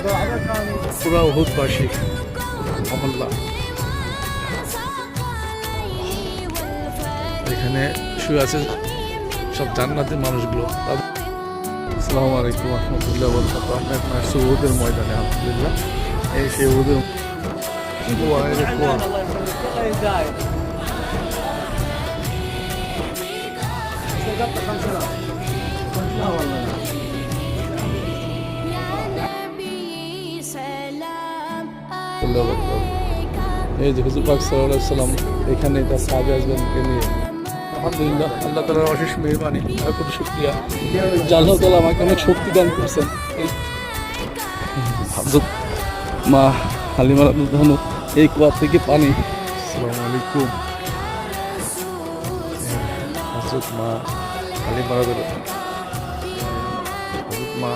পুরা উহুদবাসী মহল্লা এখানে শুয়ে আছে সব জান্নাতের মানুষগুলো। আসসালামু আলাইকুম রহমতুল্লাহ বরকাত। আমরা এখন আসছি উহুদের ময়দানে। আলহামদুলিল্লাহ এই সেই উহুদের এই যে হুজুর পাক সাল্লাল্লাহু আলাইহি সাল্লাম এখানে তার সাহাবী আজমানকে নিয়ে। আলহামদুলিল্লাহ আল্লাহ তাআলার অশেষ মেহেরবানি, কত শুকরিয়া। আল্লাহ তাআলা আমাকে অনেক শক্তি দান করছেন। হযরত মা হালিমা রাদিয়াল্লাহু আনহা এই কুয়া থেকে পানি। আসসালামু আলাইকুম। হযরত মা হালিমা রাদিয়াল্লাহু আনহা, হযরত মা